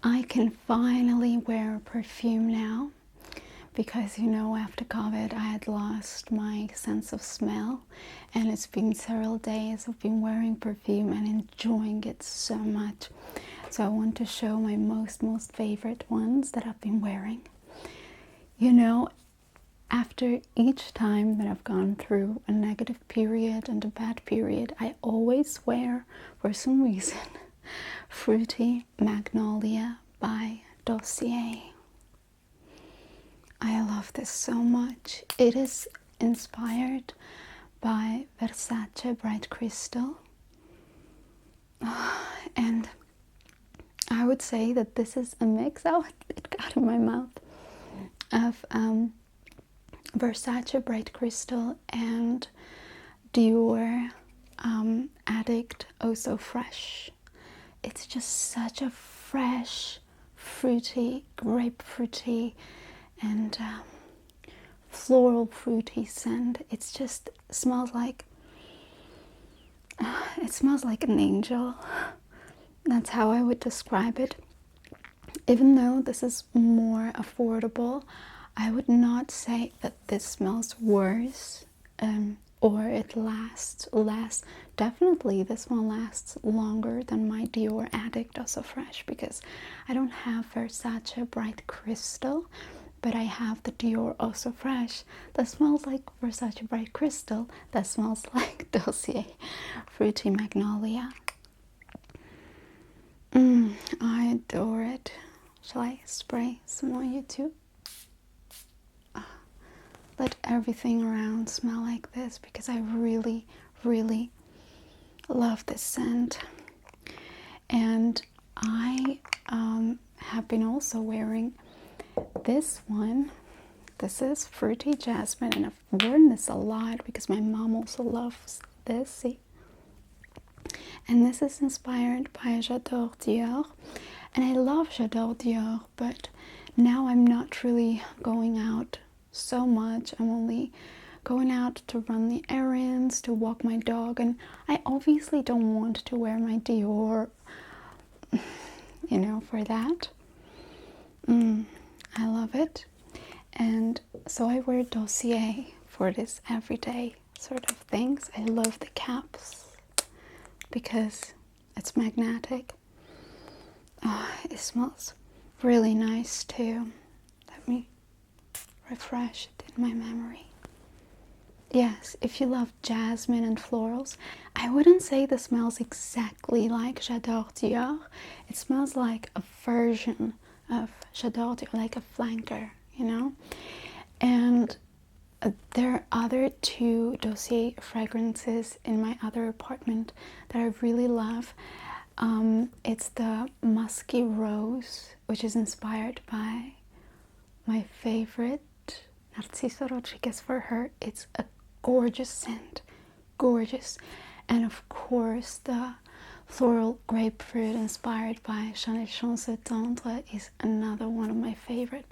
I can finally wear perfume now because, you know, after COVID I had lost my sense of smell, and it's been several days of been wearing perfume and enjoying it so much. So I want to show my most favorite ones that I've been wearing. You know, after each time that I've gone through a negative period and a bad period, I always wear, for some reason, Fruity Magnolia by Dossier. I love this so much. It is inspired by Versace Bright Crystal. And I would say that this is a mix, oh, it got in my mouth, of Versace Bright Crystal and Dior Addict Oh So Fresh. It's just such a fresh, fruity, grapefruity, and floral fruity scent. It's just smells like it smells like an angel. That's how I would describe it. Even though this is more affordable, I would not say that this smells worse or it lasts less. Definitely this one lasts longer than my Dior Addict Also Fresh, because I don't have Versace Bright Crystal, but I have the Dior Also Fresh that smells like Versace Bright Crystal, that smells like Dossier Fruity Magnolia. I adore it. Shall I spray some on you too? Let everything around smell like this, because I really love this scent. And I have been also wearing this one. This is Fruity Jasmine, and I've worn this a lot because my mom also loves this. See? And this is inspired by J'adore Dior. And I love J'adore Dior, but now I'm not really going out so much. I'm only going out to run the errands, to walk my dog, and I obviously don't want to wear my Dior, you know, for that. I love it. And so I wear Dossier for this everyday sort of things. I love the caps because it's magnetic. It smells really nice too. Let me refresh it in my memory. Yes, if you love jasmine and florals, I wouldn't say this smells exactly like J'adore Dior. It smells like a version of J'adore Dior, like a flanker, you know? And there are other two Dossier fragrances in my other apartment that I really love. It's the Musky Rose, which is inspired by my favorite Narciso Rodriguez for her. It's a gorgeous scent, gorgeous. And of course the Floral Grapefruit inspired by Chanel Chance Eau Tendre is another one of my favorite.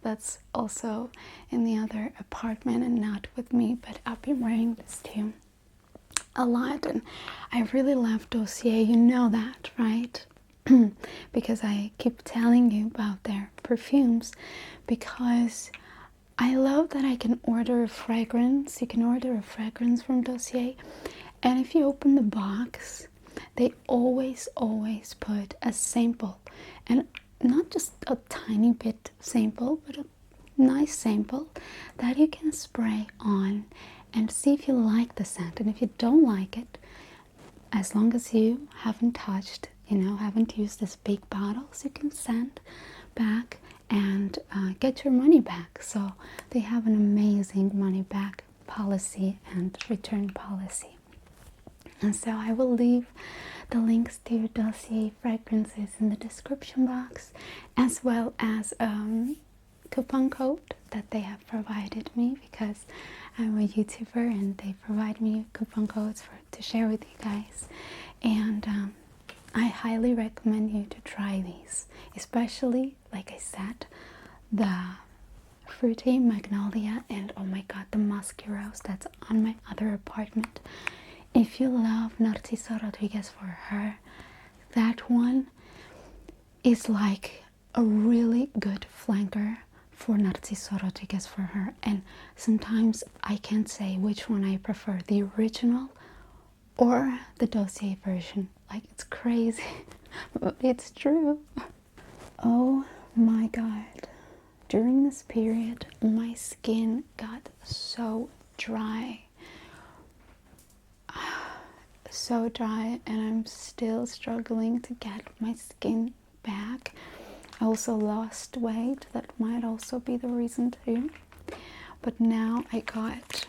That's also in the other apartment and not with me, but I've been wearing this too a lot, and I really love Dossier. You know that, right? Because I keep telling you about their perfumes, because I love that I can order a fragrance. You can order a fragrance from Dossier, and if you open the box, they always put a sample, and not just a tiny bit sample, but a nice sample that you can spray on and see if you like the scent. And if you don't like it, as long as you haven't touched, you know, haven't used this big bottles, you can send back and get your money back. So they have an amazing money back policy and return policy. And so I will leave the links to Dossier fragrances in the description box, as well as coupon code that they have provided me, because I'm a YouTuber and they provide me coupon codes to share with you guys. And I highly recommend you to try these, especially, like I said, the Fruity Magnolia and, oh my god, the Musky Rose that's on my other apartment. If you love Narciso Rodriguez for her, that one is like a really good flanker for Narciso Rodriguez for her, and sometimes I can't say which one I prefer, the original or the Dossier version. Like, it's crazy, but it's true. Oh my god, during this period my skin got so dry, so dry, and I'm still struggling to get my skin back. I also lost weight, that might also be the reason too. But now I got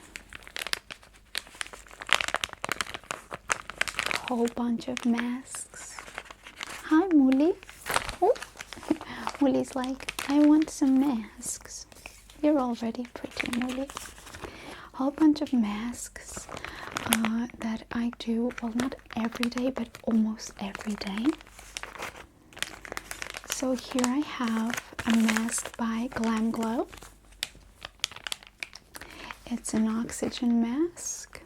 a whole bunch of masks. Hi Muli. Oh. Muli's like, I want some masks. You're already pretty, Muli. A whole bunch of masks that I do, well, not every day, but almost every day. So here I have a mask by Glam Glow. It's an oxygen mask,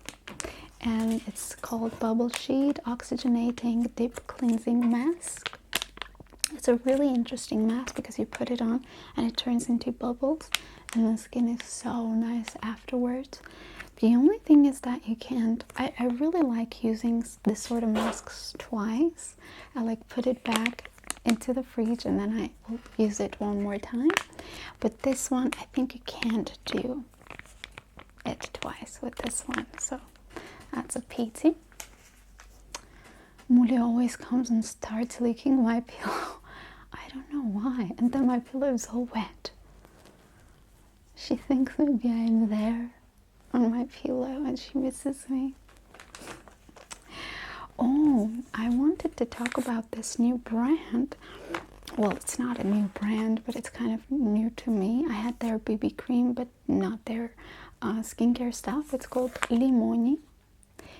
and it's called Bubble Sheet Oxygenating Deep Cleansing Mask. It's a really interesting mask because you put it on and it turns into bubbles, and the skin is so nice afterwards. The only thing is that you can't, I really like using this sort of masks twice. I like put it back into the fridge and then I will use it one more time. But this one, I think you can't do it twice with this one, so that's a pity. Muli always comes and starts licking my pillow. I don't know why, and then my pillow is all wet. She thinks maybe I'm there on my pillow and she misses me. Oh, I wanted to talk about this new brand. Well, it's not a new brand, but it's kind of new to me. I had their BB cream, but not their skincare stuff. It's called Limoni.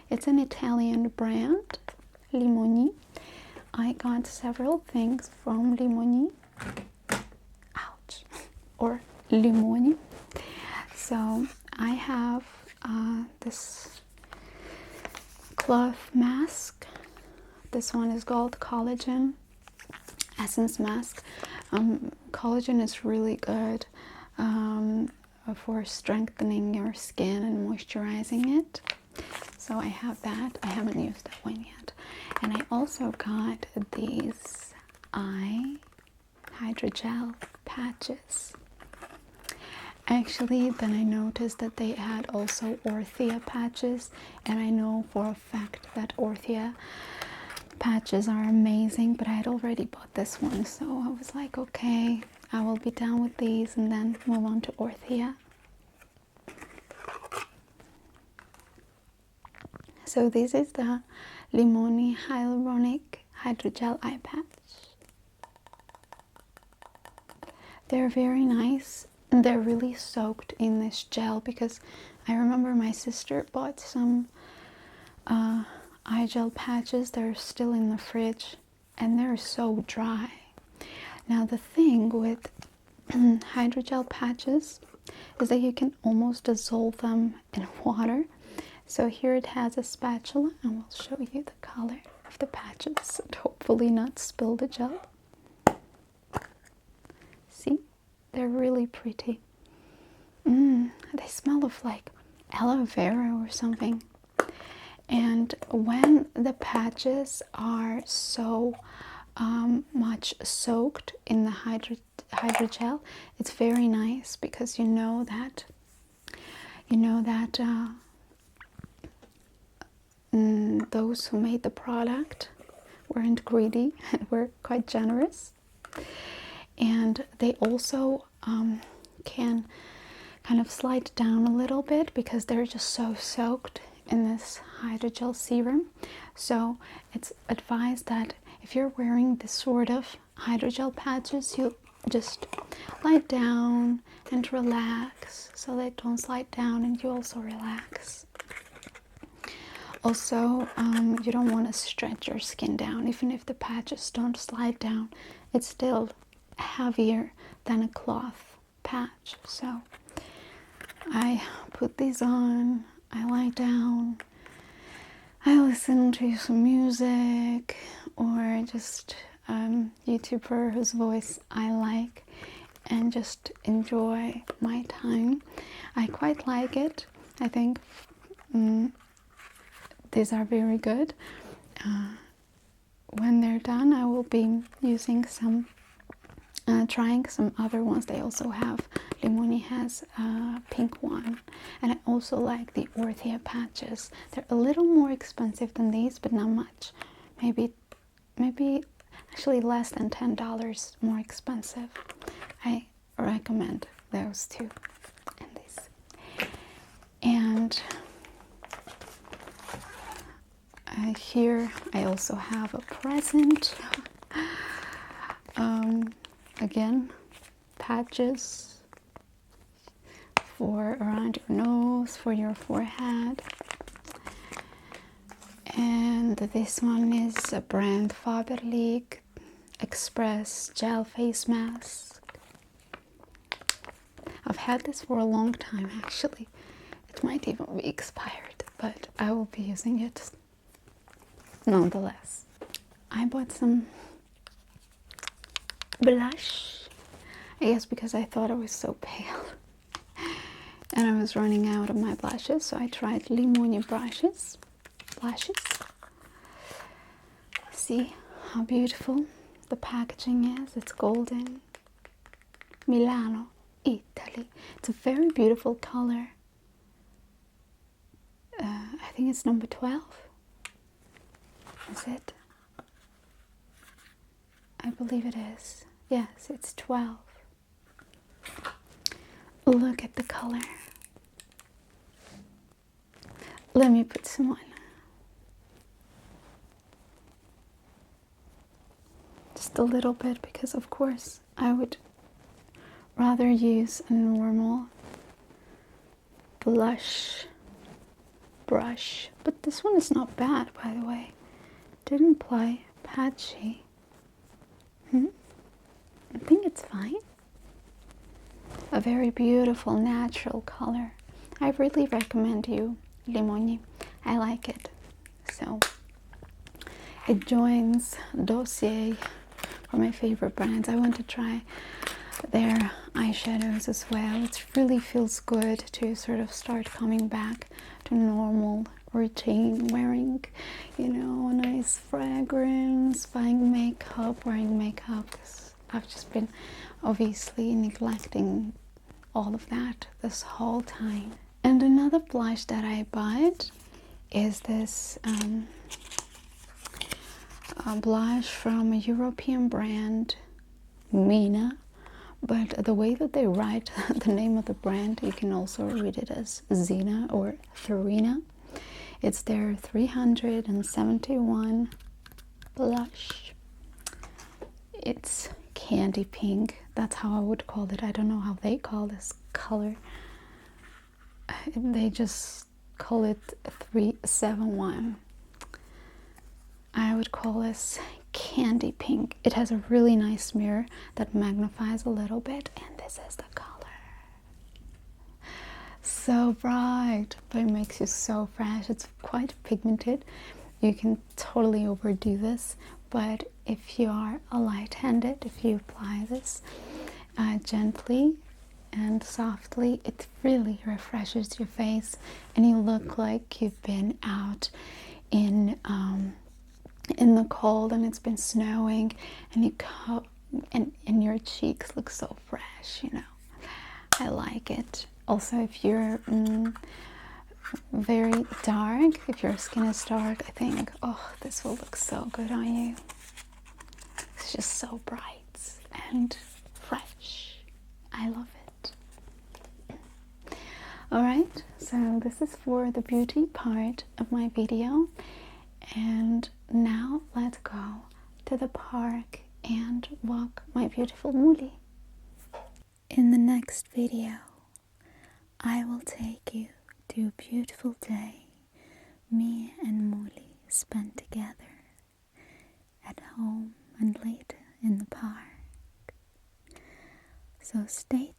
It's an Italian brand, Limoni. I got several things from Limoni. Ouch. Or Limoni. So I have this cloth mask. This one is called Collagen Essence Mask. Collagen is really good for strengthening your skin and moisturizing it. So I have that. I haven't used that one yet. And I also got these eye hydrogel patches. Actually, then I noticed that they had also Orthia patches, and I know for a fact that Orthia patches are amazing, but I had already bought this one, so I was like, okay, I will be done with these and then move on to Orthia. So this is the Limoni Hyaluronic Hydrogel Eye Patch. They're very nice. They're really soaked in this gel because I remember my sister bought some eye gel patches. They're still in the fridge and they're so dry. Now the thing with hydrogel patches is that you can almost dissolve them in water. So here it has a spatula, and we'll show you the color of the patches and hopefully not spill the gel. See? They're really pretty. They smell of like aloe vera or something. And when the patches are so much soaked in the hydrogel, it's very nice because you know that those who made the product weren't greedy and were quite generous. And they also can kind of slide down a little bit because they're just so soaked in this hydrogel serum. So it's advised that if you're wearing this sort of hydrogel patches, you just lie down and relax so they don't slide down, and you also relax. Also, you don't want to stretch your skin down. Even if the patches don't slide down, it's still heavier than a cloth patch. So I put these on, I lie down, I listen to some music, or just YouTuber whose voice I like and just enjoy my time. I quite like it. I think these are very good. When they're done, I will be using some, trying some other ones. They also have, Limoni has a pink one, and I also like the Orthea patches. They're a little more expensive than these, but not much. Maybe actually less than $10 more expensive. I recommend those two and these. And here I also have a present. Again, patches for around your nose, for your forehead. And this one is a brand Faberlic Express Gel Face Mask. I've had this for a long time actually. It might even be expired, but I will be using it nonetheless. I bought some blush, I guess because I thought I was so pale and I was running out of my blushes, so I tried Limoni blushes. See how beautiful the packaging is. It's golden. Milano, Italy. It's a very beautiful color. I think it's number 12. Is it? I believe it is. Yes, it's 12. Look at the color. Let me put some on. Just a little bit, because of course I would rather use a normal blush brush. But this one is not bad, by the way. Didn't apply patchy. I think it's fine. A very beautiful natural color. I really recommend you Limoni. I like it. So it joins Dossier, for my favorite brands. I want to try their eyeshadows as well. It really feels good to sort of start coming back to normal routine, wearing, you know, a nice fragrance, buying makeup, wearing makeup, because I've just been obviously neglecting all of that this whole time. And another blush that I bought is this blush from a European brand, Mina, but the way that they write the name of the brand, you can also read it as Zina or Therina. It's their 371 blush. It's candy pink. That's how I would call it. I don't know how they call this color. They just call it 371. I would call this candy pink. It has a really nice mirror that magnifies a little bit, and this is the color. So bright, but it makes you so fresh. It's quite pigmented. You can totally overdo this, but if you are a light-handed, if you apply this gently and softly, it really refreshes your face, and you look like you've been out in the cold and it's been snowing, and you come and your cheeks look so fresh, you know. I like it. Also, if you're very dark, if your skin is dark, I think, oh, this will look so good on you. It's just so bright and fresh. I love it. Alright, so this is for the beauty part of my video. And now let's go to the park and walk my beautiful Muli. In the next video, I will take you to a beautiful day me and Muli spent together at home and later in the park. So stay